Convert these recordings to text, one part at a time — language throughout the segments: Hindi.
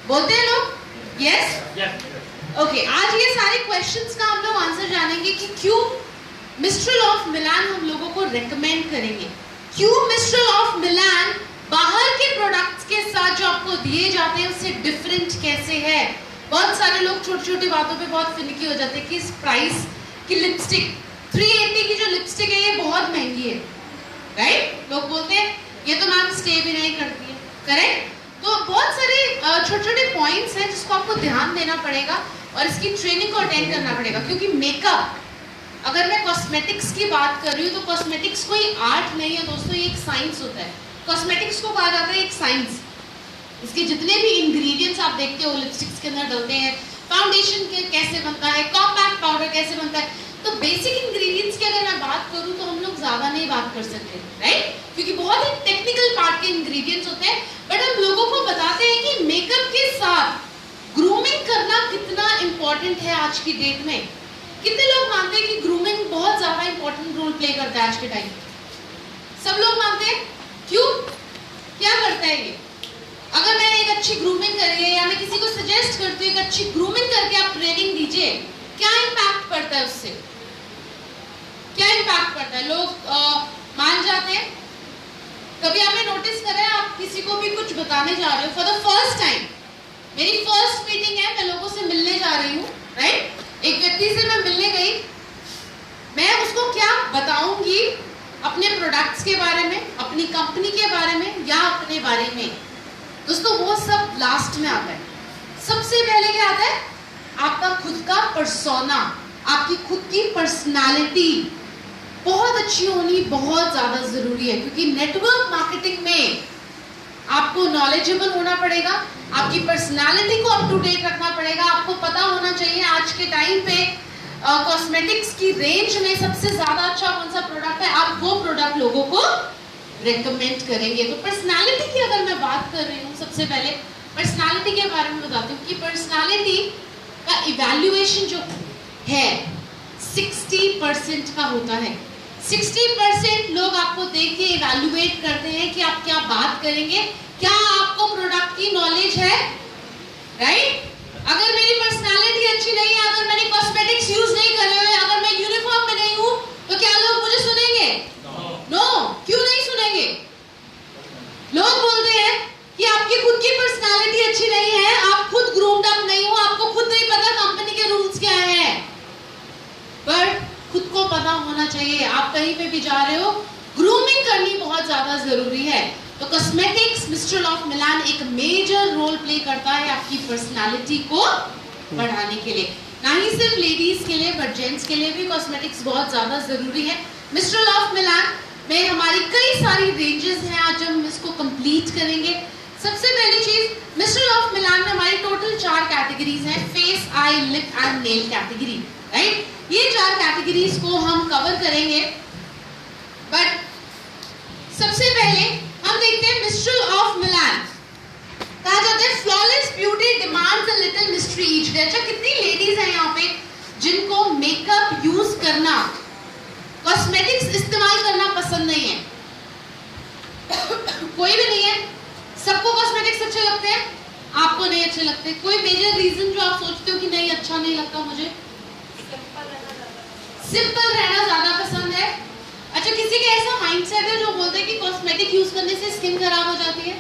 बोलते हैं लोग? Yes okay. आज ये सारे क्वेश्चंस का हम लोग आंसर जानेंगे कि क्यों मिस्ट्रल ऑफ मिलान हम लोगों को रेकमेंड करेंगे, क्यों मिस्ट्रल ऑफ मिलान बाहर के प्रोडक्ट्स के साथ जो आपको दिए जाते हैं उससे डिफरेंट कैसे है। बहुत सारे लोग छोटी छोटी बातों पे बहुत फिनिकी हो जाते हैं कि इस प्राइस की लिपस्टिक 380 की जो लिपस्टिक है ये बहुत महंगी है, राइट? लोग बोलते हैं ये तो मैम स्टे भी नहीं करती है, करेक्ट? तो बहुत सारे छोटे छोटे पॉइंट्स हैं जिसको आपको ध्यान देना पड़ेगा और इसकी ट्रेनिंग को अटेंड करना पड़ेगा, क्योंकि मेकअप, अगर मैं कॉस्मेटिक्स की बात कर रही हूँ तो कॉस्मेटिक्स कोई आर्ट नहीं है दोस्तों, ये एक साइंस होता है। कॉस्मेटिक्स को कहा जाता है एक साइंस। इसके जितने भी इंग्रेडिएंट्स आप देखते हो लिपस्टिक्स के अंदर डलते हैं, फाउंडेशन के कैसे बनता है, कॉम्पैक्ट पाउडर कैसे बनता है, तो बेसिक इंग्रेडिएंट्स की अगर मैं बात करूं तो हम लोग ज्यादा नहीं बात कर सकते, राइट? क्योंकि बहुत ही टेक्निकल पार्ट के इंग्रेडिएंट्स होते हैं। बट हम लोगों को बताते हैं कि मेकअप के साथ ग्रूमिंग करना कितना इंपॉर्टेंट है आज की डेट में। कितने लोग मानते हैं कि ग्रूमिंग बहुत ज्यादा इंपॉर्टेंट रोल प्ले करता है आज के टाइम? सब लोग मानते हैं। क्यों? क्या करता है ये? अगर मैंने एक अच्छी ग्रूमिंग करी है या मैं किसी को सजेस्ट करती हूँ एक अच्छी ग्रूमिंग करके आप ट्रेनिंग दीजिए, क्या इम्पैक्ट पड़ता है उससे? क्या इम्पैक्ट पड़ता है? लोग मान जाते हैं। कभी आपने नोटिस करा है आप किसी को भी कुछ बताने जा रहे हो फॉर द फर्स्ट टाइम, मेरी फर्स्ट मीटिंग है, मैं लोगों से मिलने जा रही हूँ, राइट? एक व्यक्ति से मैं मिलने गई, मैं उसको क्या बताऊंगी अपने प्रोडक्ट्स के बारे में, अपनी कंपनी के बारे में या अपने बारे में? दोस्तों वो सब लास्ट में आता है। सबसे पहले क्या आता है? आपका खुद का पर्सोना, आपकी खुद की पर्सनालिटी बहुत अच्छी होनी बहुत ज्यादा जरूरी है, क्योंकि नेटवर्क मार्केटिंग में आपको नॉलेजेबल होना पड़ेगा, आपकी पर्सनालिटी को अप टू डेट रखना पड़ेगा। आपको पता होना चाहिए आज के टाइम पे कॉस्मेटिक्स की रेंज में सबसे ज्यादा अच्छा कौन सा प्रोडक्ट है, आप वो प्रोडक्ट लोगों को रेकमेंड करेंगे। तो पर्सनालिटी की अगर मैं बात कर रही हूँ, सबसे पहले पर्सनालिटी के बारे में बताती हूँ कि पर्सनालिटी का इवैल्यूएशन जो है 60% का होता है। 60% लोग आपको देख के इवैल्यूएट करते हैं कि आप क्या बात करेंगे, क्या आपको प्रोडक्ट की नॉलेज है, राइट? अगर मेरी पर्सनालिटी अच्छी नहीं है, अगर मैंने कॉस्मेटिक्स यूज नहीं करे हुए, अगर मैं यूनिफॉर्म में नहीं हूं, तो क्या लोग मुझे सुनेंगे? नो। क्यों नहीं सुनेंगे? लोग बोलते हैं कि आपकी खुद की पर्सनालिटी अच्छी नहीं है, आप खुद ग्रूम्ड अप नहीं हो, आपको खुद नहीं पता कंपनी के रूल्स क्या है। पर खुद को पता होना चाहिए, आप कहीं पे भी जा रहे हो, ग्रूमिंग करनी बहुत ज्यादा जरूरी है। तो कॉस्मेटिक्स मिस्ट्रल ऑफ मिलान एक मेजर रोल प्ले करता है आपकी पर्सनालिटी को बढ़ाने के लिए। ना ही सिर्फ लेडीज के लिए बट जेंट्स के लिए भी कॉस्मेटिक्स बहुत ज्यादा जरूरी है। मिस्ट्रल ऑफ मिलान में हमारी कई सारी रेंजेस हैं, आज हम इसको कंप्लीट करेंगे। सबसे पहली चीज, मिस्ट्रल ऑफ मिलान में हमारी टोटल 4 कैटेगरीज हैं, face, I, lip and nail category, right? ये 4 कैटेगरीज को हम कवर करेंगे। बट सबसे पहले हम देखते हैं मिस्ट्रल ऑफ मिलान। कहा जाता है flawless beauty demands a little mystery each day. अच्छा, कितनी लेडीज हैं यहाँ पे जिनको मेकअप यूज करना, कॉस्मेटिक्स इस्तेमाल करना पसंद नहीं है? कोई भी नहीं है? सबको कॉस्मेटिक्स अच्छे लगते हैं, आपको नहीं अच्छे लगते? कोई मेजर रीजन जो आप सोचते हो कि नहीं अच्छा नहीं लगता मुझे? सिंपल रहना ज्यादा पसंद है। अच्छा, किसी का ऐसा माइंडसेट है जो बोलते हैं कि कॉस्मेटिक यूज करने से स्किन खराब हो जाती है,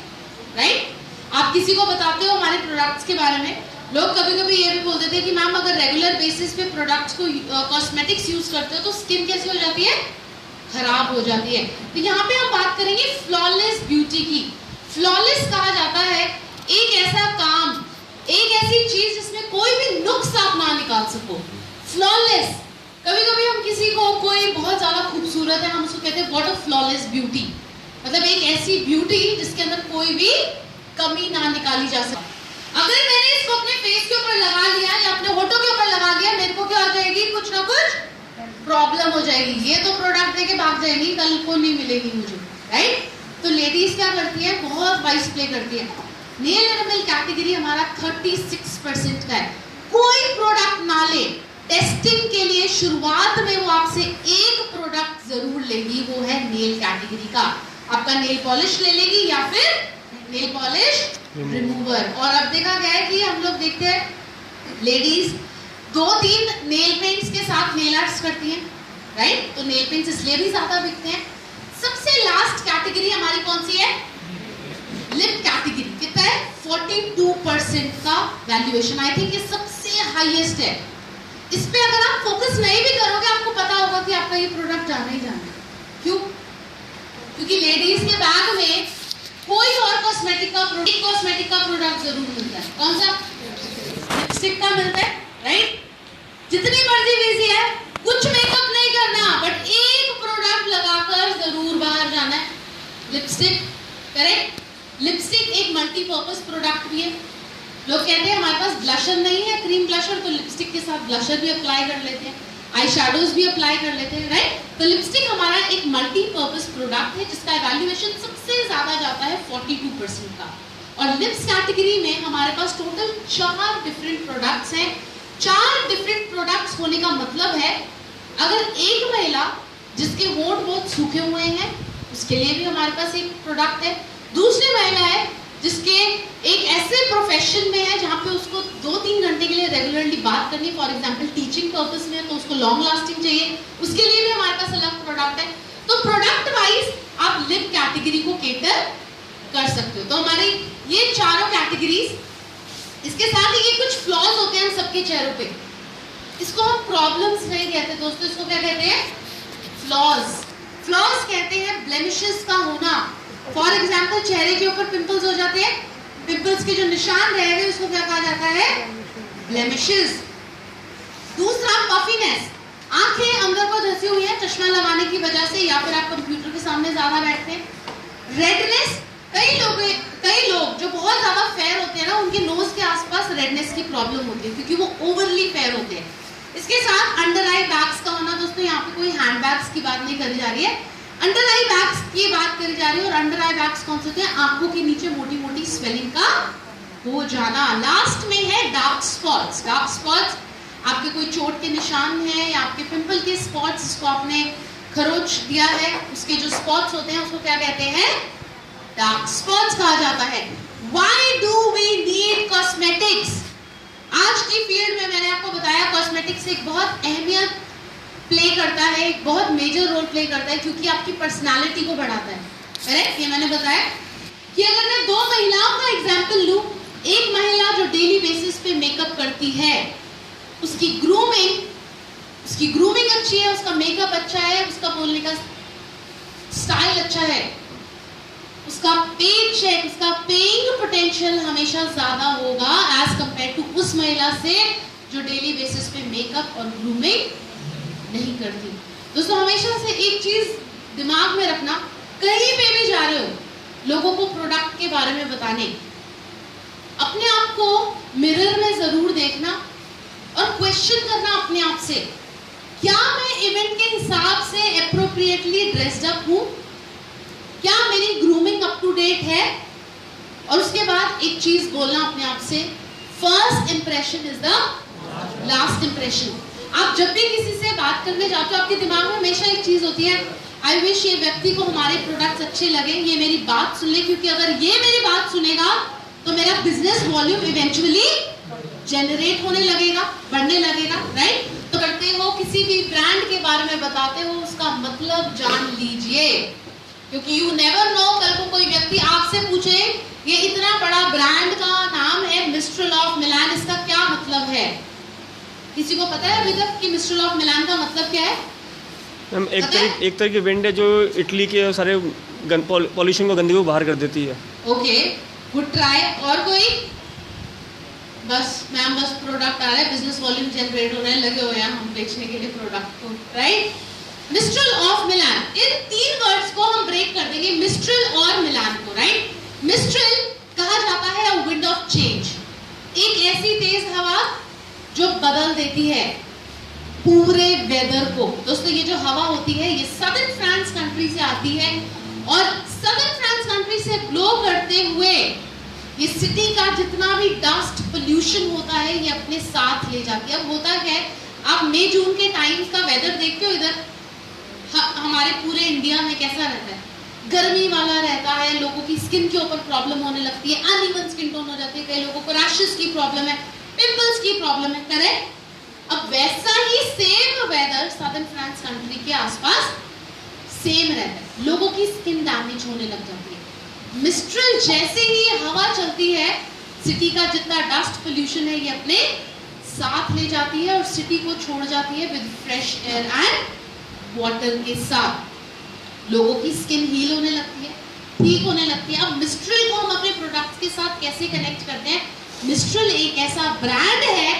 राइट? आप किसी को बताते हो हमारे प्रोडक्ट्स के बारे में, लोग कभी कभी ये भी बोल देते हैं कि मैम अगर रेगुलर बेसिस पे प्रोडक्ट्स को कॉस्मेटिक्स यूज करते हो तो स्किन कैसी हो जाती है? खराब हो जाती है। तो यहाँ पे हम बात करेंगे फ्लॉलेस ब्यूटी की। फ्लॉलेस कहा जाता है एक ऐसा काम, एक ऐसी चीज जिसमें कोई भी नुक्स आप ना निकाल सको। फ्लॉलेस, कभी कभी हम किसी को, कोई बहुत ज्यादा खूबसूरत है, हम उसको कहते हैं व्हाट अ फ्लॉलेस ब्यूटी, मतलब एक ऐसी ब्यूटी जिसके अंदर कोई भी कमी ना निकाली जा सके। अगर मैंने इसको अपने फेस के ऊपर लगा लिया या अपने होठों के ऊपर लगा दिया, मेरे को क्या हो जाएगी? कुछ ना कुछ प्रॉब्लम हो जाएगी। ये तो प्रोडक्ट देके भाग जाएगी, कल को नहीं मिलेगी मुझे, राइट? तो लेडीज क्या करती है? बहुत वाइस प्ले करती है। नेल एनिमल कैटेगरी हमारा 36% का है। कोई प्रोडक्ट ना ले, टेस्टिंग के लिए शुरुआत में वो आपसे एक प्रोडक्ट जरूर लेगी, वो है नेल कैटेगरी का। आपका नेल पॉलिश ले लेगी या फिर नेल पॉलिश रिमूवर। और अब देखा गया है कि हम लोग देखते हैं लेडीज 2-3 नेल पेंट्स के साथ नेल आर्ट्स करती हैं, राइट? तो नेल पेंट्स इसलिए भी ज्यादा बिकते हैं। सबसे लास्ट कैटेगरी हमारी कौन सी है? Lip category. कितना है? 42% का वैल्यूएशन। आई थिंक ये सबसे हाईएस्ट है। इस पे अगर आप फोकस नहीं भी करोगे, आपको पता होगा कि आपका ये प्रोडक्ट जाना ही जाना है। क्यों? क्योंकि लेडीज के बैग में कोई और कॉस्मेटिक का प्रोडक्ट जरूर मिलता है। कौन सा? लिपस्टिक का मिलता है, राइट? जितनी मर्जी बिजी है, कुछ मेकअप नहीं करना, बट एक प्रोडक्ट लगाकर जरूर बाहर जाना है। Lipstick, correct? लिपस्टिक एक मल्टीपर्पज प्रोडक्ट भी है। लोग कहते हैं हमारे पास ब्लशर नहीं है, क्रीम ब्लशर, तो लिपस्टिक के साथ ब्लशर भी अप्लाई कर लेते हैं, आई शैडोज भी अप्लाई कर लेते हैं, राइट? तो लिपस्टिक हमारा एक मल्टीपर्पज प्रोडक्ट है जिसका वैल्यूएशन सबसे ज्यादा जाता है 42% का। और लिप्स कैटेगरी में हमारे पास टोटल 4 डिफरेंट प्रोडक्ट्स हैं। 4 डिफरेंट प्रोडक्ट्स होने का मतलब है अगर एक महिला जिसके होंठ बहुत सूखे हुए हैं, उसके लिए भी हमारे पास एक प्रोडक्ट है। दूसरी महिला है जिसके एक ऐसे प्रोफेशन में है जहाँ पे उसको 2-3 घंटे के लिए रेगुलरली बात करनी है, फॉर एग्जांपल टीचिंग पर्पस में, तो उसको लॉन्ग लास्टिंग चाहिए, उसके लिए भी हमारे पास अलग प्रोडक्ट है। तो प्रोडक्ट वाइज आप लिप कैटेगरी को केटर कर सकते हो। तो हमारी ये चारों कैटेगरीज, इसके साथ ही ये कुछ फ्लॉज होते हैं सबके चेहरों पे। इसको हम प्रॉब्लम्स नहीं कहते दोस्तों, इसको क्या कहते हैं? फ्लॉज। फ्लॉज कहते हैं ब्लेमिशेस का होना। फॉर एग्जाम्पल चेहरे के ऊपर पिंपल्स हो जाते हैं, पिंपल्स के जो निशान रह गए उसको क्या कहा जाता है? ब्लेमिशेस। दूसरा पफीनेस, आंखें अंदर को धसी हुई है चश्मा लगाने की वजह से, या फिर आप कंप्यूटर के सामने ज्यादा बैठते हैं। रेडनेस, कई लोग जो बहुत ज्यादा फेयर होते हैं ना, उनके नोज के आसपास रेडनेस की प्रॉब्लम होती है क्योंकि वो ओवरली फेयर होते हैं। इसके साथ अंडर आई बैग्स का होना। दोस्तों यहाँ पे कोई हैंड बैग्स की बात नहीं करी जा रही है, अंडर आई बैग्स की बात करी जा रही है। और अंडर आई बैग्स कौन से होते हैं? आंखों के नीचे मोटी मोटी स्वेलिंग का हो जाना। लास्ट में है डार्क स्पॉट्स। डार्क स्पॉट्स आपके कोई चोट के निशान है या आपके पिंपल के स्पॉट्स, जिसको आपने खरोच दिया है, उसके जो स्पॉट्स होते हैं उसको क्या कहते हैं? डार्क स्पॉट्स कहा जाता है। Why do we need cosmetics? आज की फील्ड में मैंने आपको बताया कॉस्मेटिक्स एक बहुत अहमियत प्ले करता है, एक बहुत मेजर रोल प्ले करता है क्योंकि आपकी पर्सनालिटी को बढ़ाता है, करेक्ट? ये मैंने बताया कि अगर मैं 2 महिलाओं का एग्जांपल लूं, एक महिला जो डेली बेसिस पे मेकअप करती है, उसकी ग्रूमिंग अच्छी है, उसका मेकअप अच्छा है, उसका बोलने का स्टाइल अच्छा है, उसका पेज चेक, उसका पेइंग पोटेंशियल हमेशा ज्यादा होगा एज कंपेयर टू उस महिला से जो डेली बेसिस पे मेकअप और ग्रूमिंग नहीं करती। दोस्तों हमेशा से एक चीज दिमाग में रखना, कहीं पे भी जा रहे हो, लोगों को प्रोडक्ट के बारे में बताने, अपने आप को मिरर में जरूर देखना और क्वेश्चन करना अपने आप से, क्या मैं इवेंट के हिसाब से एप्रोप्रिएटली ड्रेस्ड अप हूं? क्या मेरी ग्रूमिंग अप टू डेट है? और उसके बाद एक चीज बोलना अपने आप से, first impression is the last impression. आप जब भी किसी से बात करने जाते हो, आपके दिमाग में हमेशा एक चीज होती है, आई विश ये व्यक्ति को हमारे प्रोडक्ट्स अच्छे लगे, ये मेरी बात सुन ले, क्योंकि अगर ये मेरी बात सुनेगा तो मेरा बिजनेस वॉल्यूम इवेंचुअली जनरेट होने लगेगा, बढ़ने लगेगा, राइट? तो करते हो किसी भी ब्रांड के बारे में बताते हो, उसका मतलब जान लीजिए, क्योंकि यू नेवर नो, कल को कोई व्यक्ति आपसे पूछे ये इतना बड़ा ब्रांड का नाम है मिस्ट्रल ऑफ मिलान, इसका क्या मतलब है? किसी को पता है अभी तक कि मिस्ट्रल ऑफ मिलान का मतलब क्या है? मैम एक तरह की विंड है जो इटली के सारे पॉल्यूशन को, गंदगी को बाहर कर देती है। Okay, good try. और कोई? बस मैम, बस प्रोडक्ट आ रहा है, बिजनेस वॉल्यूम जनरेट हो रहा है, लगे हुए हैं हम बेचने के लिए प्रोडक्ट को, right? Mistral of Milan, in 3 words को हम ब्रेक कर देंगे, मिस्ट्रल और मिलान को, राइट? मिस्ट्रल कहा जाता है अ विंड ऑफ चेंज, एक ऐसी तेज हवा जो बदल देती है पूरे वेदर को। दोस्तों ये जो हवा होती है ये सदर्न फ्रांस कंट्री से आती है और सदर्न फ्रांस कंट्री से ब्लो करते हुए ये सिटी का जितना भी डस्ट पोल्यूशन होता है ये अपने साथ ले जाती है। अब होता है, आप मई जून के टाइम का वेदर देखते हो इधर हमारे पूरे इंडिया में कैसा रहता है? गर्मी वाला रहता है, लोगों की स्किन के ऊपर प्रॉब्लम होने लगती है, अनइवन स्किन टोन हो जाती है, कई लोगों को रैशेस की प्रॉब्लम है, पिंपल्स की प्रॉब्लम है, करेक्ट? अब वैसा ही same weather southern France country के आसपास सेम रहता है, लोगों की स्किन डैमेज होने लग जाती है। मिस्ट्रल जैसे ही हवा चलती है, सिटी का जितना डस्ट पोल्यूशन है ये अपने साथ ले जाती है और सिटी को छोड़ जाती है with fresh air and water के साथ। लोगों की स्किन हील होने लगती है, ठीक होने लगती है। अब मिस्ट्रल को हम अपने प्रोडक्ट्स के साथ कैसे कनेक्ट करते हैं? मिस्ट्रल एक ऐसा ब्रांड है,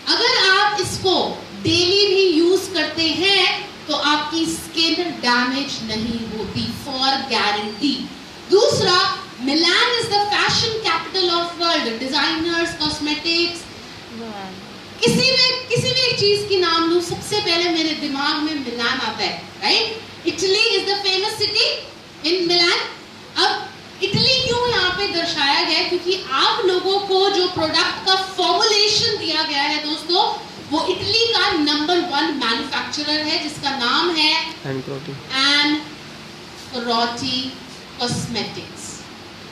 अगर आप इसको डेली भी यूज करते हैं तो आपकी स्किन डैमेज नहीं होती, फॉर गारंटी। दूसरा, Milan is the fashion capital of world, designers, cosmetics, किसी भी एक चीज की नाम लूं, सबसे पहले मेरे दिमाग में मिलान आता है, right? Italy is the famous city in Milan. अब इटली क्यों यहाँ पे दर्शाया गया है? क्योंकि आप लोगों को जो प्रोडक्ट का फॉर्मुलेशन दिया गया है दोस्तों, वो इटली का नंबर 1 मैन्युफैक्चरर है जिसका नाम है Ancorotti cosmetics.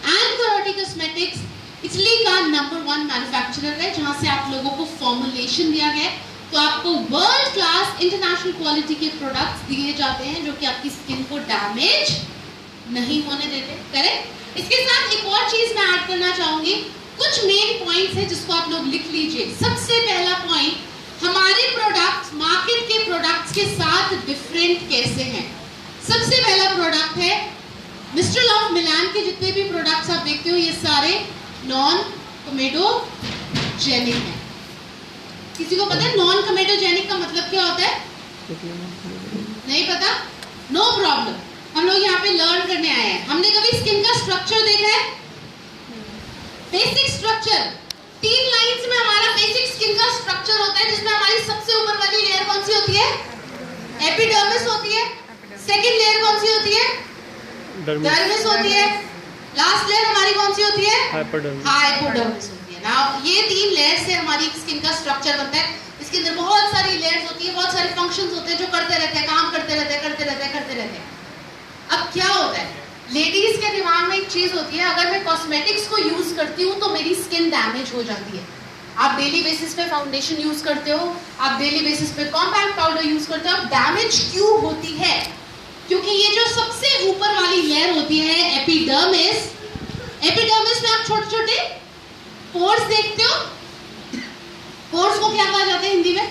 Ancorotti cosmetics Italy का नंबर 1 मैन्युफैक्चरर है जहां से आप लोगों को फॉर्मुलेशन दिया गया है, तो आपको वर्ल्ड क्लास इंटरनेशनल क्वालिटी के प्रोडक्ट्स दिए जाते हैं जो कि आपकी स्किन को डैमेज नहीं होने देते, करेक्ट? इसके साथ एक और चीज मैं ऐड करना चाहूंगी, कुछ मेन पॉइंट्स है जिसको आप लोग लिख लीजिए। सबसे पहला पॉइंट, हमारे प्रोडक्ट्स मार्केट के प्रोडक्ट्स के साथ डिफरेंट कैसे हैं? सबसे पहला प्रोडक्ट है मिस्ट्रल ऑफ मिलान के जितने भी प्रोडक्ट्स आप देखते हो ये सारे नॉन कमेडोजेनिक है। किसी को पता है नॉन कमेडोजेनिक का मतलब क्या होता है? नहीं पता? नो प्रॉब्लम, हम लोग यहाँ पे लर्न करने आए हैं। हमने कभी स्किन का स्ट्रक्चर देखा है? बेसिक स्ट्रक्चर 3 लाइंस में हमारा बेसिक स्किन का स्ट्रक्चर होता है, जिसमें हमारी सबसे ऊपर वाली लेयर कौन सी होती है? एपिडर्मिस होती है। सेकंड लेयर कौन सी होती है? डर्मिस होती है। लास्ट लेयर हमारी कौन सी होती है? हाइपोडर्मिस होती है। नाउ ये 3 लेयर से हमारी स्किन का स्ट्रक्चर बनता है। इसके अंदर बहुत सारी लेयर्स होती है, बहुत सारे फंक्शंस होते हैं जो करते रहते हैं, काम करते रहते हैं। अब क्या होता है, लेडीज के दिमाग में एक चीज होती है, अगर मैं कॉस्मेटिक्स को यूज करती हूँ तो मेरी स्किन डैमेज हो जाती है। आप डेली बेसिस पे फाउंडेशन यूज करते हो, आप डेली बेसिस पे कॉम्पैक्ट पाउडर यूज करते हो, अब डैमेज क्यों होती है? क्योंकि ये जो सबसे ऊपर वाली लेयर होती है एपिडर्मिस, एपिडर्मिस में आप छोटे छोटे पोर्स देखते हो। पोर्स को क्या कहा जाता है हिंदी में?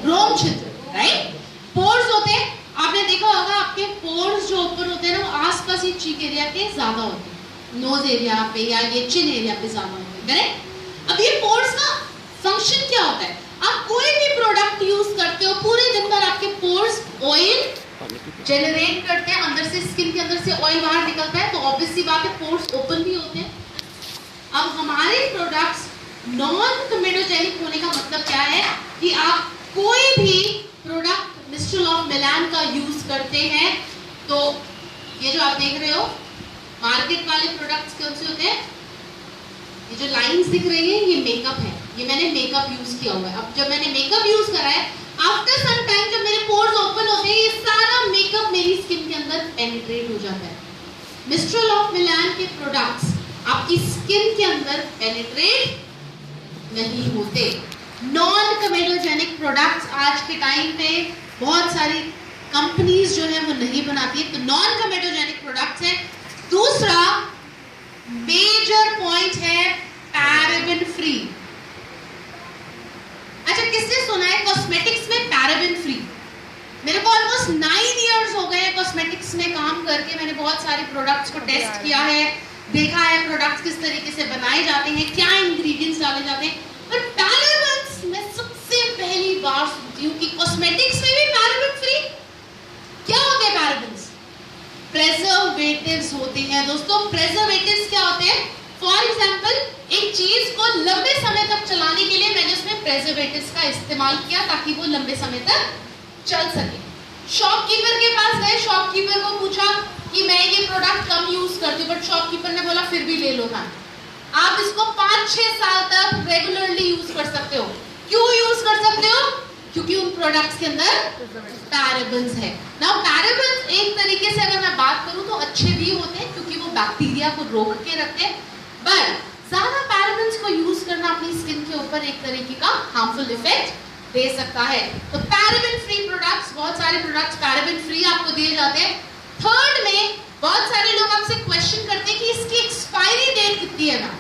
रोम छिद्र, राइट? पोर्स होते हैं, आपने देखा होगा आपके पोर्स जो ऊपर होते हैं ना, वो आसपास ही चीक एरिया के ज्यादा होते हैं, नोज एरिया पे या ये चिन एरिया पे ज्यादा होते हैं, करेक्ट? अब ये पोर्स का फंक्शन क्या होता है? आप कोई भी प्रोडक्ट यूज करते हो, पूरे दिन भर आपके पोर्स ऑयल जनरेट करते हैं, अंदर से स्किन के अंदर से ऑयल बाहर निकलता है, तो ऑब्वियसली बात है पोर्स ओपन भी होते हैं। अब हमारे प्रोडक्ट्स नॉन कमेडोजेनिक होने का मतलब क्या है कि आप कोई भी प्रोडक्ट मिस्ट्रल ऑफ मिलान का यूज करते हैं, तो ये जो आप देख रहे हो मार्केट वाले प्रोडक्ट्स कौन से होते हैं? ये जो लाइंस दिख रही है ये मेकअप है, ये मैंने मेकअप यूज किया हुआ है। अब जब मैंने मेकअप यूज करा है, आफ्टर सम टाइम जब मेरे पोर्स ओपन होते हैं, ये सारा मेकअप मेरी स्किन के अंदर पेनिट्रेट हो जाता है। मिस्ट्रल ऑफ मिलान के प्रोडक्ट्स आपकी स्किन के अंदर पेनिट्रेट नहीं होते। नॉन कमेडोजेनिक प्रोडक्ट्स आज के टाइम पे बहुत सारी कंपनीज जो है वो नहीं बनाती है, तो नॉन कमेडोजेनिक प्रोडक्ट्स है। दूसरा मेजर पॉइंट है पैराबेन फ्री। अच्छा, किसने सुना है कॉस्मेटिक्स में पैराबेन फ्री? मेरे को ऑलमोस्ट 9 इयर्स हो गए कॉस्मेटिक्स में काम करके। मैंने बहुत सारे प्रोडक्ट्स को टेस्ट किया है, देखा है प्रोडक्ट्स किस तरीके से बनाए जाते हैं, क्या इंग्रेडिएंट्स डाले जाते हैं, पर पैराबेन्स मैं सबसे पहली बार सुनती हूँ कि कॉस्मेटिक्स में भी पैराबेन फ्री। क्या होते हैं पैराबेन्स? प्रेजर्वेटिव्स होते हैं दोस्तों। प्रेजर्वेटिव्स क्या होते हैं? फॉर एग्जाम्पल, एक चीज को लंबे समय तक चलाने के लिए मैंने उसमें प्रेजर्वेटिव्स का इस्तेमाल किया ताकि वो लंबे समय तक चल सके। शॉपकीपर के पास गए, शॉपकीपर को पूछा कि मैं ये प्रोडक्ट कम यूज करती हूँ, बट शॉपकीपर ने बोला फिर भी ले लो ना, आप इसको 5-6 साल तक रेगुलरली यूज कर सकते हो। क्यों यूज कर सकते हो? क्योंकि उन प्रोडक्ट्स के अंदर पैराबेन्स है। नाउ पैराबेन्स एक तरीके से अगर मैं बात करूं तो अच्छे भी होते हैं क्योंकि वो बैक्टीरिया को रोक के रखते हैं, बट ज्यादा पैराबेन्स को यूज करना अपनी स्किन के ऊपर एक तरीके का हार्मफुल इफेक्ट दे सकता है। तो पैराबेन फ्री प्रोडक्ट्स, बहुत सारे प्रोडक्ट्स पैराबेन फ्री आपको दिए जाते हैं। थर्ड में बहुत सारे लोग आपसे क्वेश्चन करते हैं कि इसकी एक्सपायरी डेट कितनी है ना,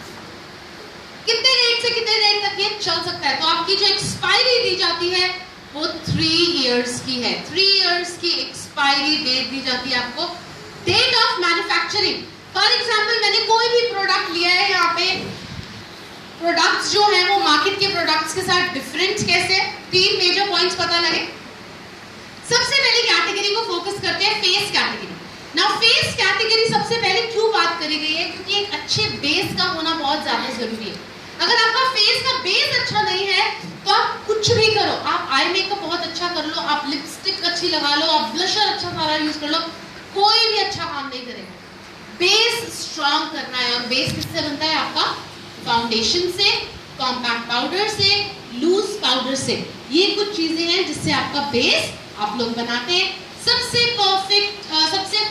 कितने डेट से कितने डेट तक ये चल सकता है। तो आपकी जो एक्सपायरी दी जाती है वो 3 इयर्स की है। 3 इयर्स की एक्सपायरी डेट दी जाती है आपको। Date of manufacturing, for example मैंने कोई भी प्रोडक्ट लिया है, यहाँ पे प्रोडक्ट्स जो है वो मार्केट के प्रोडक्ट्स के साथ डिफरेंट कैसे, 3 मेजर पॉइंट्स पता लगे। सबसे पहले कैटेगरी को फोकस करते हैं, face category. Now face category सबसे पहले क्यों बात करी गई है, क्योंकि एक अच्छे बेस का होना बहुत ज्यादा जरूरी है। अगर आपका फेस का बेस अच्छा नहीं है तो आप कुछ भी करो, आप आई मेकअप बहुत अच्छा कर लो, आप लिपस्टिक अच्छी लगा लो, आप ब्लशर अच्छा सारा यूज कर लो, कोई भी अच्छा काम नहीं करेगा। बेस स्ट्रॉन्ग करना है, और बेस किससे बनता है आपका, फाउंडेशन से, कॉम्पैक्ट पाउडर से, लूज पाउडर से। ये कुछ चीजें हैं जिससे आपका बेस आप लोग बनाते हैं। सबसे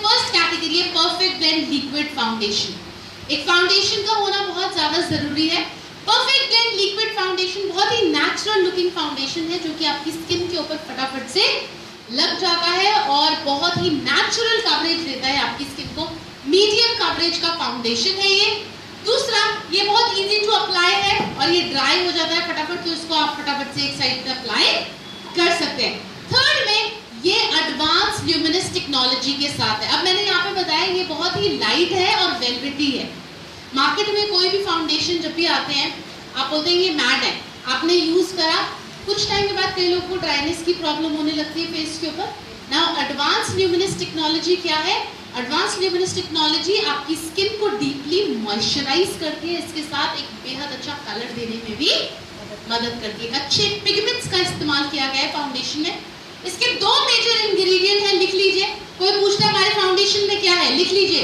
फर्स्ट कैटेगरी है परफेक्ट ब्लेंड लिक्विड फाउंडेशन। एक फाउंडेशन का होना बहुत ज्यादा जरूरी है। परफेक्ट ब्लेंड लिक्विड फाउंडेशन बहुत ही नेचुरल लुकिंग फाउंडेशन है जो कि आपकी स्किन के ऊपर फटाफट से लग जाता है और बहुत ही नेचुरल कवरेज देता है आपकी स्किन को। मीडियम कवरेज का फाउंडेशन है ये। दूसरा, ये बहुत इजी टू अप्लाई है और ये ड्राई हो जाता है फटाफट, तो उसको आप फटाफट से एक साइड पे अप्लाई कर सकते हैं। थर्ड में ये एडवांस ल्यूमिनस टेक्नोलॉजी के साथ है। अब मैंने यहाँ पे बताया ये बहुत ही लाइट है और वेलवेटी है। मार्केट में कोई भी फाउंडेशन जब भी आते हैं आप बोलते हैं ये मैट है, आपने यूज करा, कुछ टाइम के बाद कई लोगों को ड्राइनेस की प्रॉब्लम होने लगती है फेस के ऊपर। नाउ एडवांस ल्यूमिनस टेक्नोलॉजी क्या है, एडवांस ल्यूमिनस टेक्नोलॉजी आपकी स्किन को डीपली मॉइस्चराइज करती है, इसके साथ एक बेहद अच्छा कलर देने में भी मदद करती है। अच्छे पिगमेंट्स का इस्तेमाल किया गया है फाउंडेशन में। इसके 2 मेजर इंग्रेडिएंट हैं, लिख लीजिए। कोई पूछता है हमारे फाउंडेशन में क्या है, लिख लीजिए।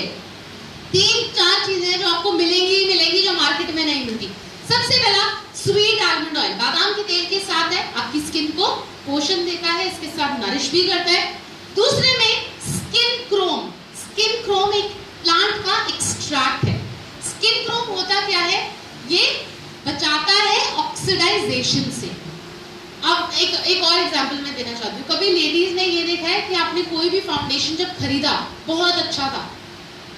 3-4 चीजें हैं जो आपको मिलेंगी जो मार्केट में नहीं मिलती। सबसे पहला स्वीट आलमंड ऑयल, बादाम के तेल के साथ है, आपकी स्किन को पोषण देता है, इसके साथ नरिश भी करता है। दूसरे में स्किन क्रोम। स्किन क्रोम एक प्लांट का एक्सट्रैक्ट है। स्किन क्रोम होता क्या है, ये बचाता है ऑक्सीडाइजेशन से। अब एक और एग्जांपल मैं देना चाहती हूँ। कभी लेडीज ने ये देखा है कि आपने कोई भी फाउंडेशन जब खरीदा बहुत अच्छा था,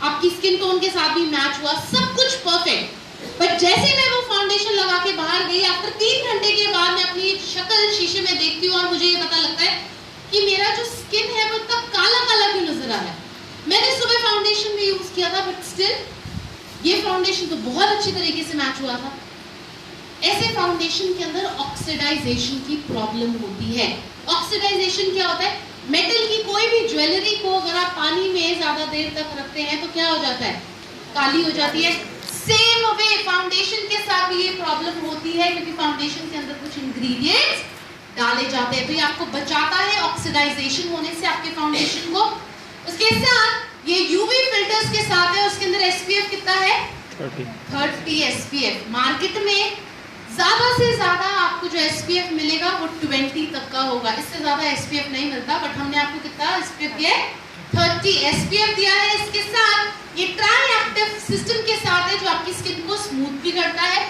आपकी स्किन टोन के साथ भी मैच हुआ, सब कुछ परफेक्ट, बट जैसे मैं वो फाउंडेशन लगा के बाहर गई, आफ्टर 3 घंटे के बाद मैं अपनी शक्ल शीशे में देखती हूँ और मुझे ये पता लगता है कि मेरा जो स्किन है वो इतना काला काला क्यों नजर आ रहा है। मैंने सुबह फाउंडेशन भी यूज किया था बट स्टिल ये फाउंडेशन तो बहुत अच्छी तरीके से मैच हुआ था। ऐसे फाउंडेशन के अंदर ऑक्सीडाइजेशन की प्रॉब्लम होती है। ऑक्सीडाइजेशन क्या होता है, मेटल की कोई भी ज्वेलरी को अगर आप पानी में ज्यादा देर तक रखते हैं तो क्या हो जाता है, काली हो जाती है। सेम वे फाउंडेशन के साथ भी ये प्रॉब्लम होती है क्योंकि फाउंडेशन के अंदर कुछ इंग्रेडिएंट्स डाले जाते हैं, तो ये आपको बचाता है ऑक्सीडाइजेशन होने से आपके फाउंडेशन को। उसके साथ ये यूवी फिल्टर्स के साथ है, उसके अंदर एसपीएफ कितना है, 30 एसपीएफ। मार्केट में ज्यादा से ज्यादा आपको जो एसपीएफ मिलेगा वो 20 तक का होगा, इससे ज्यादा एसपीएफ नहीं मिलता, बट हमने आपको कितना एसपीएफ दिया है, 30 एसपीएफ दिया है। इसके साथ ये ट्राई एक्टिव सिस्टम के साथ है जो आपकी स्किन को स्मूथ भी करता है,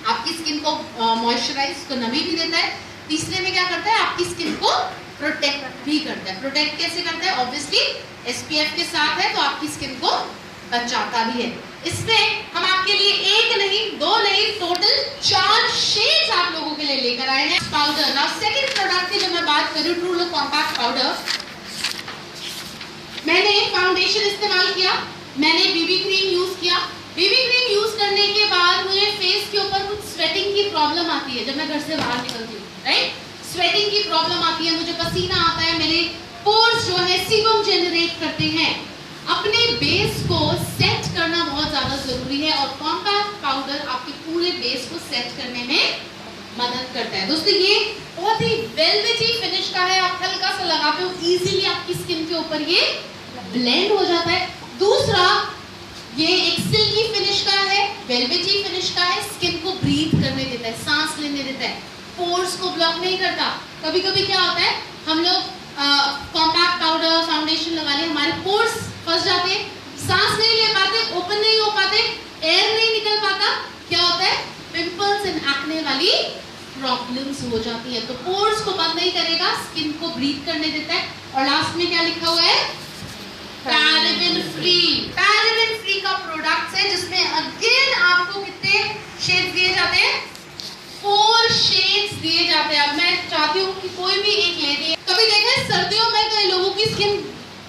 आपकी स्किन को मॉइस्चराइज को नमी भी देता है। तीसरे में क्या करता है, आपकी स्किन को प्रोटेक्ट भी करता है। प्रोटेक्ट कैसे करता है, ऑब्वियसली एसपीएफ के साथ है तो आपकी स्किन को बचाता भी है। इसमें हम आपके लिए 1 नहीं 2 नहीं टोटल 4 शेड्स आप लोगों के लिए लेकर आए हैं। पाउडर, नाउ सेकंड प्रोडक्ट की जब मैं बात करूं, ट्रू लुक कॉम्पैक्ट पाउडर, मैंने फाउंडेशन इस्तेमाल किया, मैंने बीबी क्रीम यूज किया। बीबी क्रीम यूज करने के बाद मुझे फेस के ऊपर कुछ स्वेटिंग की प्रॉब्लम आती है जब मैं घर से बाहर निकलती हूँ, राइट। स्वेटिंग की प्रॉब्लम आती है, मुझे पसीना आता है, मेरे पोर्स जो है सीबम जनरेट करते हैं। अपने बेस को सेट करना बहुत ज्यादा जरूरी है और कॉम्पैक्ट पाउडर आपके पूरे बेस को सेट करने में मदद करता है। दोस्तों ये बहुत ही वेलवेटी फिनिश का है, आप हल्का सा लगाते हो इजीली आपकी स्किन के ऊपर ये ब्लेंड हो जाता है। दूसरा, ये एक सिल्की फिनिश का है, वेलवेटी फिनिश का है, स्किन को ब्रीथ करने देता है, सांस लेने देता है, पोर्स को ब्लॉक नहीं करता। कभी कभी क्या होता है, हम लोग कॉम्पैक्ट पाउडर फाउंडेशन लगा ले, हमारे पोर्स फंस जाते हैं, सांस नहीं ले पाते, ओपन नहीं हो पाते, एयर नहीं निकल पाता, क्या होता है, पिंपल्स एंड एक्ने वाली प्रॉब्लम्स हो जाती है। तो पोर्स को बंद नहीं करेगा, स्किन को ब्रीथ करने देता है। और लास्ट में क्या लिखा हुआ है, पैराबेन फ्री। पैराबेन फ्री का प्रोडक्ट्स है जिसमें अगेन आपको कितने शेड्स दिए जाते हैं, 4 शेड्स दिए जाते हैं। अब मैं चाहती हूँ कि कोई भी एक लेडी, कभी देखा है सर्दियों में कई लोगों की स्किन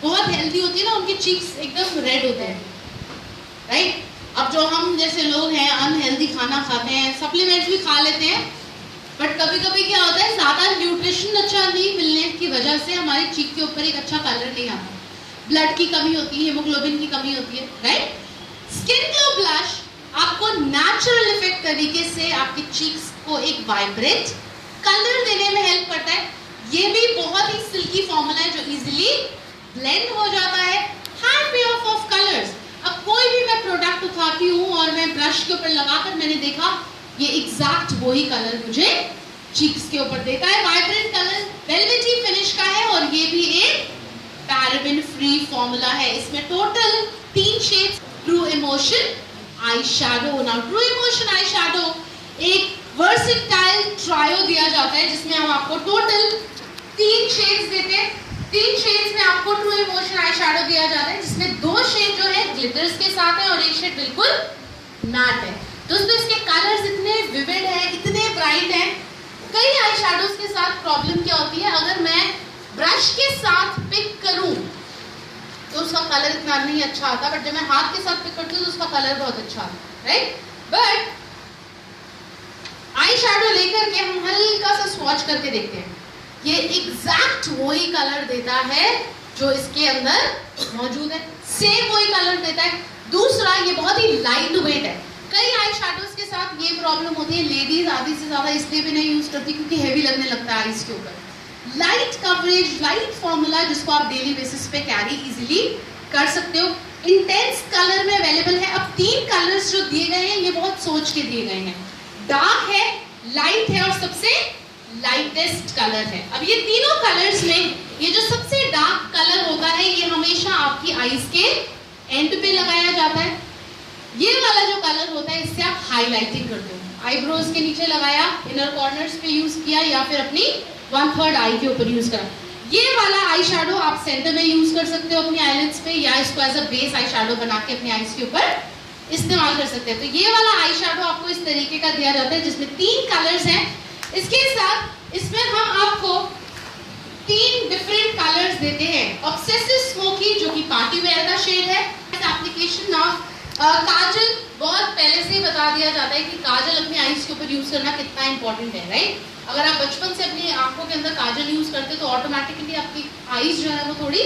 बहुत हेल्दी होती है ना, उनके चीक्स एकदम रेड होते हैं, राइट। अब जो हम जैसे लोग हैं अनहेल्दी खाना खाते हैं, सप्लीमेंट्स भी खा लेते हैं, बट कभी कभी क्या होता है, ज्यादा न्यूट्रिशन अच्छा नहीं मिलने की वजह से हमारे चीक के ऊपर एक अच्छा कलर नहीं आता, ब्लड की कमी होती है, हीमोग्लोबिन की कमी होती है, राइट। स्किन ग्लो ब्लश आपको नेचुरल इफेक्ट तरीके से आपके चीक्स को एक वाइब्रेंट कलर देने में हेल्प करता है। ये भी बहुत ही सिल्की फॉर्मूला है जो इजीली ब्लेंड हो जाता है, हैंड पे ऑफ कलर्स। अब कोई भी मैं प्रोडक्ट उठाती हूँ और मैं ब्रश के ऊपर लगाकर मैंने देखा ये एग्जैक्ट वही कलर मुझे चीक्स के ऊपर देता है, वाइब्रेंट कलर, वेलवेटी फिनिश का है, और ये भी एक पैराबेन फ्री फॉर्मूला है। इसमें total 3 shades, true emotion eye shadow. Now true emotion eye shadow एक वर्सेटाइल ट्रायो दिया जाता है जिसमें हम आपको टोटल 3 शेड्स देते हैं। 3 शेड्स में आपको ट्रू इमोशन आई शैडो दिया जाता है जिसमें 2 शेड जो है ग्लिटर्स के साथ है और एक शेड बिल्कुल मैट है। दोस्तों इसके कलर्स इतने विविड हैं, इतने ब्राइट हैं। कई आई शैडोज के साथ प्रॉब्लम क्या होती है, अगर मैं ब्रश के साथ पिक करूं तो उसका कलर इतना नहीं अच्छा आता, बट जब मैं हाथ के साथ पिक करती हूँ तो उसका कलर बहुत अच्छा आता है, राइट। बट आई शैडो लेकर के हम हल्का सा स्वॉच करके देखते हैं, ये एग्जैक्ट वही कलर देता है जो इसके अंदर मौजूद है, सेम वही कलर देता है। दूसरा, ये बहुत ही लाइट वेट है। कई आई शैडोज के साथ ये प्रॉब्लम होती है, लेडीज आधी से ज्यादा इसलिए भी नहीं यूज करती क्योंकि हेवी लगने लगता है आईज के ऊपर। लाइट कवरेज, लाइट फॉर्मूला जिसको आप डेली बेसिस पे कैरी इजीली कर सकते हो, इंटेंस कलर में अवेलेबल है। अब 3 कलर्स जो दिए गए हैं ये बहुत सोच के दिए गए हैं, डार्क है, लाइट है और सबसे लाइटेस्ट कलर है। अब ये तीनों कलर्स में ये जो सबसे डार्क कलर होता है ये हमेशा आपकी आईज के एंड पे लगाया जाता है। ये वाला जो कलर होता है इससे आप हाईलाइटिंग करते हो, आईब्रोज के नीचे लगाया, इनर कॉर्नर्स पे यूज किया या फिर अपनी 1/3 आई के ऊपर यूज करा। ये वाला आई शैडो आप सेंटर में यूज कर सकते हो अपनी आईलिड्स पे, या इसको as a base eye shadow बना के अपनी आईज के ऊपर इस्तेमाल कर सकते हैं। तो ये वाला आई शैडो आपको इस तरीके का दिया जाता है जिसमें 3 कलर्स हैं। इसके साथ इसमें हम आपको 3 डिफरेंट कलर्स देते हैं। ऑब्सेसिव स्मोकी जो कि पार्टी वेयर का शेड है। एप्लीकेशन ऑफ काजल बहुत पहले से ही बता दिया जाता है कि काजल अपनी आईज के ऊपर यूज करना कितना इंपॉर्टेंट है, राइट। अगर आप बचपन से अपनी आंखों के अंदर काजल यूज करते तो ऑटोमेटिकली आपकी आईज जो है वो थोड़ी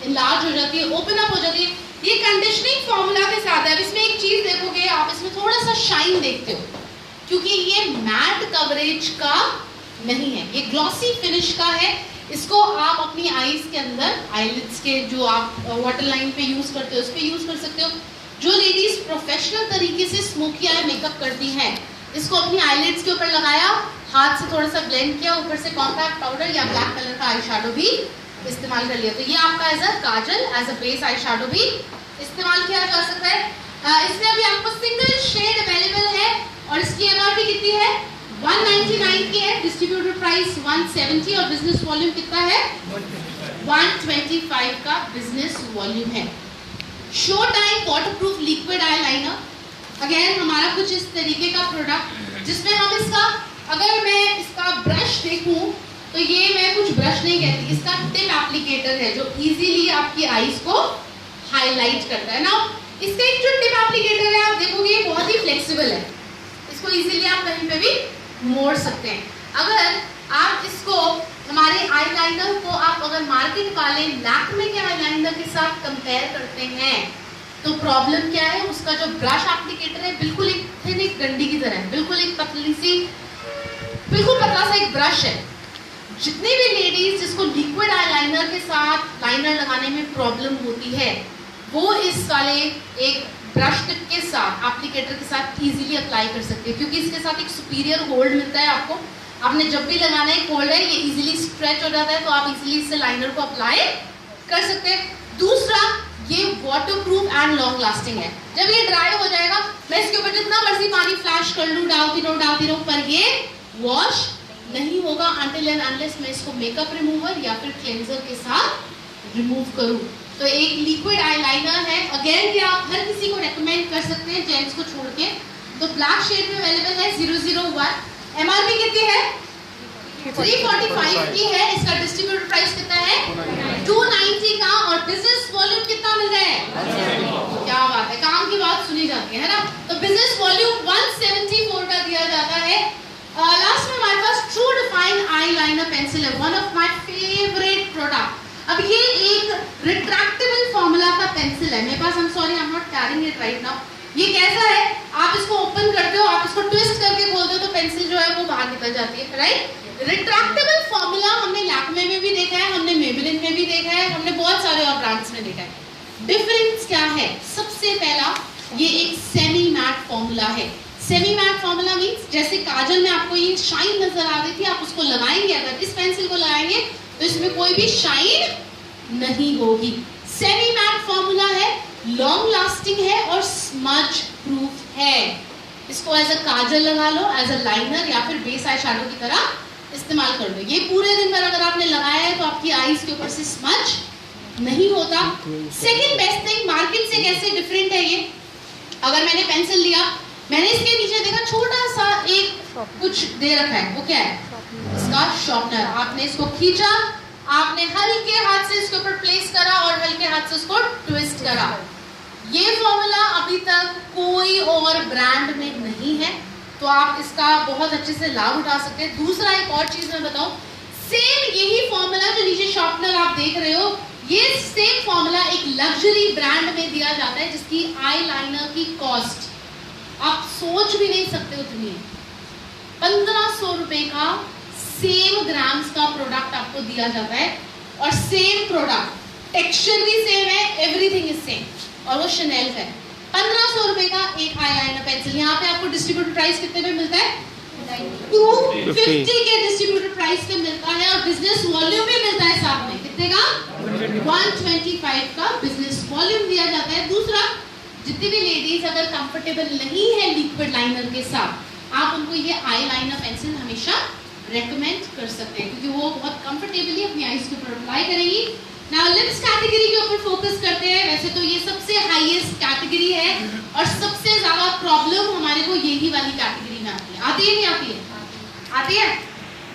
इनलार्ज हो जाती है, ओपन अप हो जाती है। ये कंडीशनिंग फॉर्मूला के साथ है। अब इसमें एक चीज देखोगे आप, इसमें थोड़ा सा शाइन देखते हो क्योंकि ये मैट कवरेज का नहीं है, ये ग्लॉसी फिनिश का है। इसको आप अपनी आईज के अंदर, आईलिड्स के जो आप वाटर लाइन पे यूज करते हो उस पे यूज कर सकते हो। जो लेडीज प्रोफेशनल तरीके से स्मोकी आई मेकअप करती हैं, इसको अपनी आईलिड्स के ऊपर लगाया, हाथ से थोड़ा सा ब्लेंड किया, ऊपर से कॉम्पैक्ट पाउडर या ब्लैक कलर का आई शैडो भी इस्तेमाल कर लिया, तो ये आपका as a kajal, as a base eye shadow भी इस्तेमाल किया जा सकता है। इसमें अभी आपको सिंगल शेड अवेलेबल है और इसकी एमआरपी कितनी है, 199 की है, डिस्ट्रीब्यूटर प्राइस 170 और बिजनेस वॉल्यूम कितना है, 125 का बिजनेस वॉल्यूम है। Show time waterproof liquid eye liner, again हमारा कुछ इस तरीके का प्रोडक्ट जिसमें हम इसका, अगर मैं इसका ब्रश देखूं तो ये मैं कुछ ब्रश नहीं कहती, इसका टिप एप्लीकेटर है जो इजीली आपकी आईज को हाईलाइट करता है ना। इसका एक जो टिप एप्लीकेटर है आप देखोगे ये बहुत ही फ्लेक्सिबल है, इसको इजीली आप कहीं पे भी मोड़ सकते हैं। अगर आप इसको, हमारे आईलाइनर को आप अगर मार्केट वाले लैक्मे के आईलाइनर के साथ कंपेयर करते हैं तो प्रॉब्लम क्या है, उसका जो ब्रश एप्लीकेटर है बिल्कुल एक थिन एक डंडी की तरह है, बिल्कुल एक पतली सी, बिल्कुल पतला सा एक ब्रश है। जितनी भी लेडीज जिसको लिक्विड आईलाइनर के साथ लाइनर लगाने में प्रॉब्लम होती है वो इस वाले एक ब्रश टिप के साथ, एप्लीकेटर के साथ इजीली अप्लाई कर सकते हैं क्योंकि इसके साथ एक सुपीरियर होल्ड मिलता है आपको। आपने जब भी लगाना है कोल्ड है, ये इजीली स्ट्रेच हो जाता है, तो आप इजीली इससे लाइनर को अप्लाई कर सकते हैं। दूसरा, ये वाटरप्रूफ एंड लॉन्ग लास्टिंग है। जब ये ड्राई हो जाएगा, मैं इसके ऊपर जितना मर्जी पानी फ्लैश कर लूं, डालती रहूं, पर ये वॉश नहीं होगा अनटिल एंड अनलेस मैं इसको मेकअप रिमूवर या फिर क्लेंजर के साथ रिमूव करूं। तो एक लिक्विड आईलाइनर है, अगेन ये आप हर किसी को रेकमेंड कर सकते हैं जेंट्स को छोड़ के। तो ब्लैक शेड में अवेलेबल है 001। एमआरपी कितनी है? 345 की है। इसका डिस्ट्रीब्यूटर प्राइस कितना है? 290 का। और बिजनेस वॉल्यूम कितना मिल रहा है? क्या बात है, काम की बात सुनी जाती है ना। तो बिजनेस वॉल्यूम 174 का दिया जाता है। लास्ट में हमारे पास ट्रू डिफाइन आईलाइनर पेंसिल है, one of my favourite product. अब ये एक रिट्रैक्टेबल फॉर्मूला का पेंसिल है मेरे पास। I am sorry, I am not carrying it right now. ये कैसा है, आप इसको ओपन करते हो, आप इसको ट्विस्ट करके खोलते हो तो पेंसिल जो है वो बाहर निकल जाती है, राइट। रिट्रैक्टेबल फॉर्मूला हमने लैक्मे में भी देखा है, हमने मेबेलिन में भी देखा है, हमने बहुत सारे और ब्रांड्स में देखा है। डिफरेंस क्या है? सबसे पहला, ये एक सेमी मैट फॉर्मूला है। सेमी मैट फॉर्मूला मींस जैसे काजल में आपको ये शाइन नजर आ रही थी, आप उसको लगाएंगे, अगर इस पेंसिल को लगाएंगे तो इसमें कोई भी शाइन नहीं होगी। सेमी मैट फॉर्मूला है, लॉन्ग लास्टिंग है और स्मज प्रूफ है। इसको एज अ काजल लगा लो, एज अ लाइनर या फिर बेस आई शैडो की तरह इस्तेमाल कर लो। ये पूरे दिन भर अगर आपने लगाया है तो आपकी आईज के ऊपर से स्मज नहीं होता। सेकंड बेस्ट थिंग, मार्केट से कैसे डिफरेंट है ये, अगर मैंने पेंसिल लिया, मैंने इसके नीचे देखा छोटा सा एक कुछ दे रखा है, वो क्या है? इसका शॉर्पनर। आपने इसको खींचा, आपने हल्के हाथ से इसके ऊपर प्लेस करा और हल्के हाथ से उसको ट्विस्ट करा। ये फॉर्मूला अभी तक कोई और ब्रांड में नहीं है, तो आप इसका बहुत अच्छे से लाभ उठा सकते हैं। दूसरा एक और चीज मैं बताऊं, सेम यही फॉर्मूला जो नीचे शॉर्पनर आप देख रहे हो, ये सेम फॉर्मूला एक लग्जरी ब्रांड में दिया जाता है जिसकी आईलाइनर की कॉस्ट आप सोच भी नहीं सकते उतनी है। 1500 रुपए का सेम ग्राम्स का प्रोडक्ट आपको दिया जाता है और सेम प्रोडक्ट, टेक्सचर भी सेम है, एवरीथिंग इज सेम, और वो शनेल का है। 1500 रुपए का एक आईलाइनर पेंसिल। यहाँ पे आपको डिस्ट्रीब्यूटर प्राइस कितने पे मिलता है? 250 के डिस्ट्रीब्यूटर प्राइस पे मिलता है और बिजनेस वॉल्यूम भी मिलता है साथ में। कितने का? 125 का बिजनेस वॉल्यूम दिया जाता है। दूसरा, जितनी भी लेडीज अगर कंफर्टेबल नहीं है लिक्विड लाइनर के साथ, आप उनको ये आईलाइनर पेंसिल हमेशा रेकमेंड कर सकते हैं क्योंकि वो बहुत कंफर्टेबली अपनी आईज के ऊपर अप्लाई करेगी। नाउ लिप्स कैटेगरी के ऊपर फोकस करते हैं। वैसे तो ये सबसे हाईएस्ट कैटेगरी है और सबसे ज्यादा प्रॉब्लम हमारे को यही वाली कैटेगरी में आती है। आती है नहीं आती है? आती है।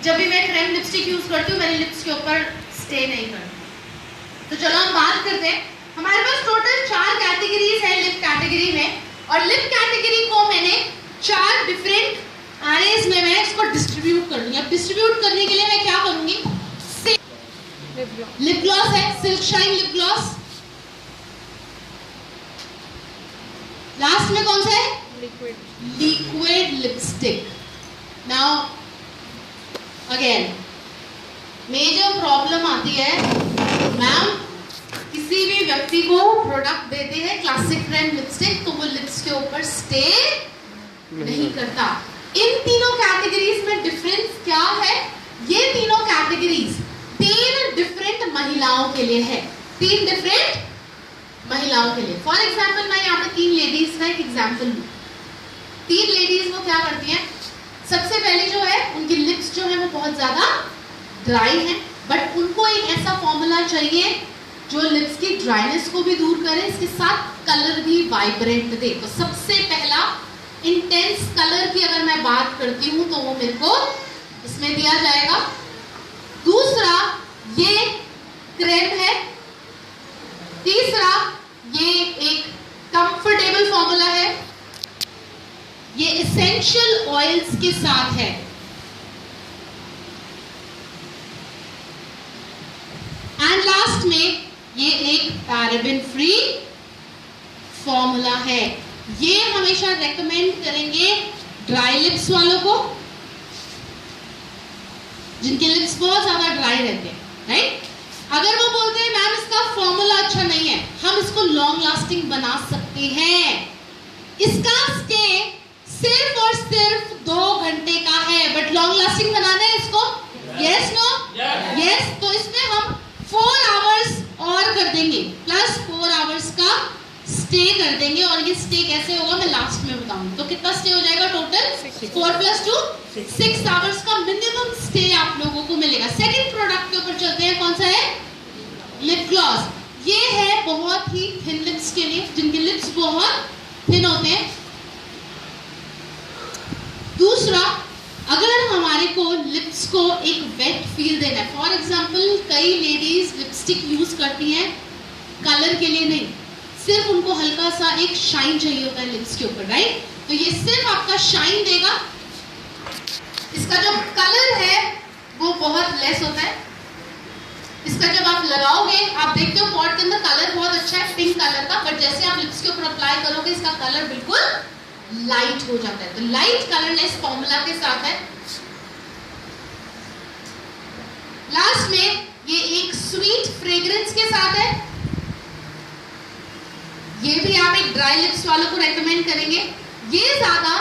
जब भी मैं क्रीम लिपस्टिक यूज करती हूँ मेरे लिप्स के ऊपर स्टे नहीं करती। तो चलो हम बात करते हैं। हमारे पास टोटल 4 कैटेगरीज है लिप कैटेगरी में, और लिप कैटेगरी को मैंने 4 डिफरेंट एरेज में मैं इसको डिस्ट्रीब्यूट कर दूंगी। अब डिस्ट्रीब्यूट करने के लिए मैं क्या करूंगी? लिप ग्लॉस है, silk shine lip gloss. Last में कौन सा है? Liquid lipstick. Now again major problem आती है, मैम किसी भी व्यक्ति को प्रोडक्ट देते हैं क्लासिक ब्रांड लिपस्टिक तो वो लिप्स के ऊपर स्टे नहीं करता। इन तीनों कैटेगरीज में डिफरेंस क्या है? ये तीनों कैटेगरीज 3 डिफरेंट महिलाओं के लिए है। 3 डिफरेंट महिलाओं के लिए। फॉर एग्जाम्पल मैं यहाँ पे 3 लेडीज का एक एग्जाम्पल लूँ। 3 लेडीज वो क्या करती हैं? सबसे पहले जो है उनकी लिप्स जो है वो बहुत ज्यादा ड्राई है, बट उनको एक ऐसा फॉर्मूला चाहिए जो लिप्स की ड्राइनेस को भी दूर करे, इसके साथ कलर भी वाइब्रेंट दे। तो सबसे पहला इंटेंस कलर की अगर मैं बात करती हूँ तो वो मेरे को इसमें दिया जाएगा। दूसरा ये क्रीम है। तीसरा ये एक कंफर्टेबल फॉर्मूला है, ये एसेंशियल ऑयल्स के साथ है। एंड लास्ट में ये एक पैराबेन फ्री फॉर्मूला है। ये हमेशा रेकमेंड करेंगे ड्राई लिप्स वालों को, जिनके लिप्स बहुत ज्यादा ड्राई रहते हैं, राइट? अगर वो बोलते हैं मैम इसका फॉर्मूला अच्छा नहीं है, हम इसको लॉन्ग लास्टिंग बना सकते हैं। इसका स्टे सिर्फ और सिर्फ 2 घंटे का है, बट लॉन्ग लॉन्ग लास्टिंग बनाना है इसको? Yes no? यस। तो इसमें हम 4 आवर्स और कर देंगे, प्लस 4 आवर्स का स्टे कर देंगे। और ये स्टे कैसे होगा मैं लास्ट में बताऊंगी। तो कितना स्टे हो जाएगा टोटल? 4 + 2 6 आवर्स का मिनिमम स्टे आप लोगों को मिलेगा। सेकंड प्रोडक्ट के ऊपर चलते हैं, कौन सा है? Lip gloss. ये है बहुत ही थिन लिप्स के लिए, जिनके लिप्स बहुत थिन होते हैं। दूसरा, अगर हमारे को लिप्स को एक वेट फील देना है, फॉर एग्जांपल कई लेडीज लिपस्टिक यूज करती हैं कलर के लिए नहीं, सिर्फ उनको हल्का सा एक शाइन चाहिए होता है लिप्स के ऊपर, राइट? तो ये सिर्फ आपका शाइन देगा। इसका जो कलर है वो बहुत लेस होता है। इसका जब आप लगाओगे, आप देखते हो पॉट के अंदर कलर बहुत अच्छा है पिंक कलर का, बट जैसे आप लिप्स के ऊपर अप्लाई करोगे इसका कलर बिल्कुल लाइट हो जाता है। तो लाइट कलरलेस फॉर्मूला के साथ है। लास्ट में ये एक स्वीट फ्रेग्रेंस के साथ है। ये भी आप एक ड्राई लिप्स वालों को रेकमेंड करेंगे। ये ज्यादा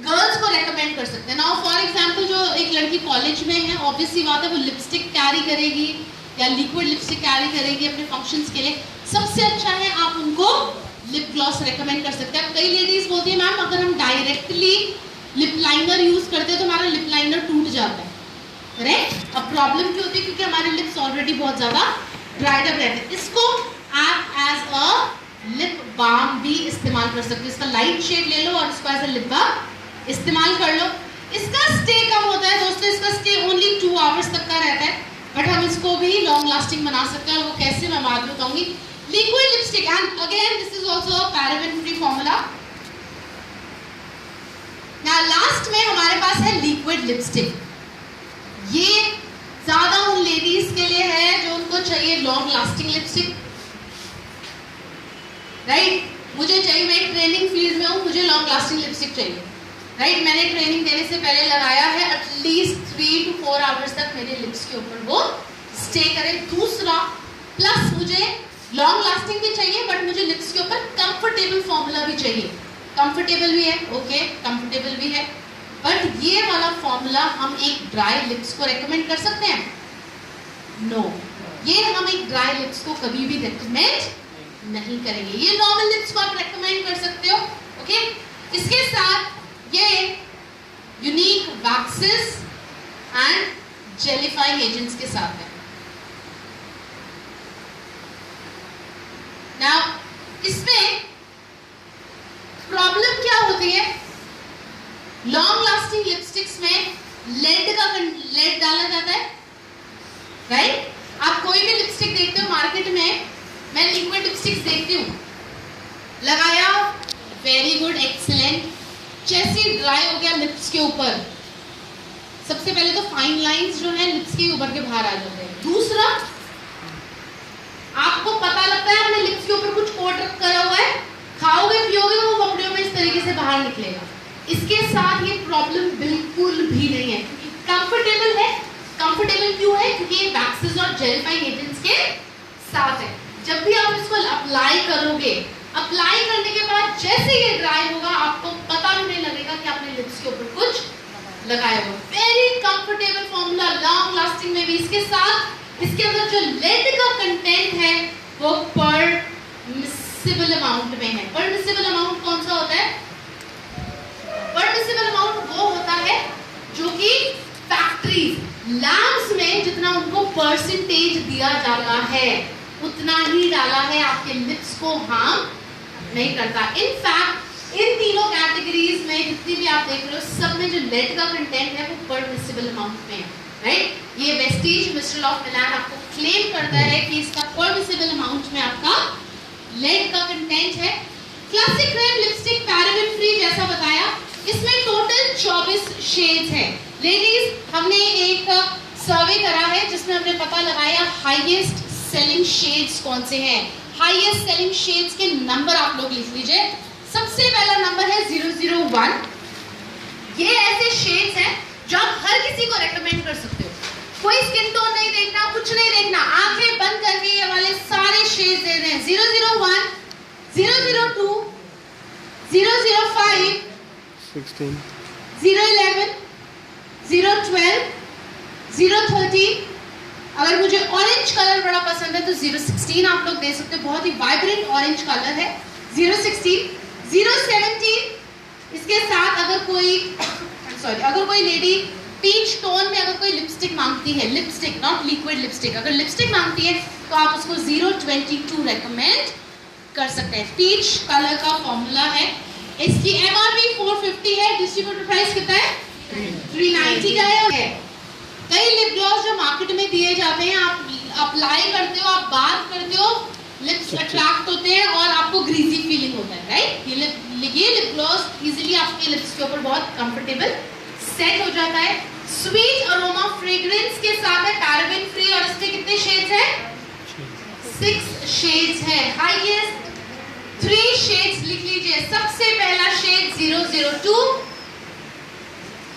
गर्ल्स को रेकमेंड कर सकते हैं। नाउ फॉर एग्जांपल जो एक लड़की कॉलेज में है, ऑब्वियसली बात है वो लिपस्टिक कैरी करेगी या लिक्विड लिपस्टिक कैरी करेगी अपने फंक्शंस के लिए। सबसे अच्छा है आप उनको लिप ग्लॉस रेकमेंड कर सकते हैं। कई लेडीज बोलती है मैम अगर हम डायरेक्टली लिप लाइनर यूज करते हैं तो हमारा लिप लाइनर टूट जाता है, करेक्ट? अब प्रॉब्लम क्यों होती है? क्योंकि हमारे लिप्स ऑलरेडी बहुत ज्यादा ड्राइड अप रहते हैं। इसको आप एज अ लिप बाम भी इस्तेमाल कर सकते हो। इसका लाइट शेड ले लो और इसको एज अ लिप बाम इस्तेमाल कर लो। इसका स्टे कम होता है दोस्तों, इसका स्टे ओनली 2 आवर्स तक का रहता है, बट हम इसको भी लॉन्ग लास्टिंग बना सकते हैं। और वो कैसे मैं बाद में बताऊंगी। Liquid lipstick, and again this is also a paraben free formula. Now last में हमारे पास है लिक्विड लिपस्टिक। ये ज्यादा उन लेडीज के लिए है जो उनको चाहिए लॉन्ग लास्टिंग लिपस्टिक, राइट? मुझे चाहिए, मैं ट्रेनिंग फील्ड में हूँ, मुझे लॉन्ग लास्टिंग लिपस्टिक चाहिए, राइट? मैंने ट्रेनिंग देने से पहले लगाया है एटलीस्ट 3 to 4 आवर्स तक मेरे लिप्स के ऊपर वो स्टे करे। दूसरा, प्लस मुझे लॉन्ग लास्टिंग भी चाहिए, बट मुझे लिप्स के ऊपर कंफर्टेबल फॉर्मूला भी चाहिए। कंफर्टेबल भी है, ओके, कंफर्टेबल भी है, बट ये वाला फॉर्मूला हम एक ड्राई लिप्स को रेकमेंड कर सकते हैं? नो, ये हम एक ड्राई लिप्स को कभी भी रेकमेंड नहीं करेंगे। ये नॉर्मल लिप्स को आप रेकमेंड कर सकते हो, ओके? इसके साथ ये यूनिक वैक्सेस एंड जेलिफाइंग एजेंट्स के साथ है। नाउ इसमें प्रॉब्लम क्या होती है? लॉन्ग लास्टिंग लिपस्टिक्स में लेड डाला जाता है, राइट? आप कोई भी लिपस्टिक देखते हो मार्केट में, मैं लिक्विड लिपस्टिक्स देखती हूँ, लगाया वेरी गुड, एक्सीलेंट, जैसे ड्राई हो गया लिप्स के ऊपर, सबसे पहले तो फाइन लाइंस जो है लिप्स के ऊपर के बाहर आ जाते हैं। दूसरा, आपको पता लगता है अपने लिप्स के ऊपर कुछ कोट करा हुआ है, खाओगे पियोगे वो कपड़ों में इस तरीके से बाहर निकलेगा। इसके साथ ये प्रॉब्लम बिल्कुल भी नहीं है, क्योंकि कंफर्टेबल है। कंफर्टेबल क्यों है? क्योंकि ये वैक्सेस और जेलिफाइंग एजेंट्स के साथ है। जब भी आप इसको अप्लाई करोगे, अप्लाई करने के बाद जैसे ये ड्राई होगा, आपको पता भी नहीं लगेगा कि आपने लिप्स के ऊपर कुछ लगाया हुआ। Very comfortable formula, long lasting में भी। इसके साथ इसके अंदर जो लेड का कंटेंट है वो परमिसिबल अमाउंट में है। परमिसिबल अमाउंट कौन सा होता है? परमिसिबल अमाउंट वो होता है जो कि फैक्ट्रीज, लैब्स में जितना उनको परसेंटेज दिया जाता है उतना ही डाला है, आपके लिप्स को हार्म नहीं करता। इनफैक्ट इन तीनों कैटेगरीज में जितनी भी आप देख रहे हो, सब में जो लेड का कंटेंट है वो परमिसिबल अमाउंट में है, राइट? ये वेस्टीज मिस्ट्रल ऑफ मिलान आपको क्लेम करता है कि इसका परमिसिबल अमाउंट में आपका लेड का कंटेंट है। Classic crepe lipstick paraben free, जैसा बताया, इसमें टोटल 24 शेड्स हैं। लेडीज, हमने एक सर्वे करा है जिसमें हमने पता लगाया हाईएस्ट सेलिंग शेड्स कौन से हैं। हाईएस्ट सेलिंग शेड्स के नंबर आप लोग लिख लीजिए। सबसे पहला नंबर है 001। ये ऐसे शेड्स हैं जो आप हर किसी को रेकमेंड कर सकते हो। कोई स्किन टोन नहीं देखना, कुछ नहीं देखना, आंखें बंद करके ये वाले सारे शेड्स दे रहे हैं। 001, 002, 005, 16, 011, 012, 013। अगर मुझे ऑरेंज कलर बड़ा पसंद है तो 016 आप लोग दे सकते हो, बहुत ही वाइब्रेंट ऑरेंज कलर है। 016, 017। इसके साथ अगर कोई लेडी पीच टोन में अगर कोई लिपस्टिक मांगती है, लिपस्टिक नॉट लिक्विड लिपस्टिक, अगर लिपस्टिक मांगती है तो आप उसको 022 रेकमेंड कर सकते हैं। पीच कलर का फॉर्मूला है। इसकी MRP 450 है, डिस्ट्रीब्यूटर प्राइस कितना है? 390 का है। कई लिप ग्लॉस जो मार्केट में दिए जाते हैं, आप अप्लाई करते हो, आप बात करते हो, लिप्स अट्रैक्ट होते हैं और आपको ग्रीजी फीलिंग होता है, राइट? ये लिप ग्लॉस इजीली आपके लिप्स के ऊपर बहुत कंफर्टेबल सेट हो जाता है। स्वीट अरोमा फ्रेग्रेंस के साथ है, पैराबेन फ्री, और इसमें कितने शेड्स हैं? 6 शेड्स है। हाईएस्ट 3 शेड्स लिख लीजिए। सबसे पहला शेड 002,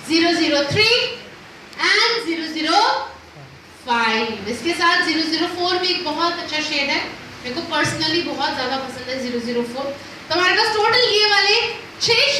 003 एंड 005। इसके साथ 004 भी एक बहुत अच्छा शेड है, मेरे को पर्सनली बहुत ज्यादा पसंद है 004। तो हमारे पास टोटल ये वाले 6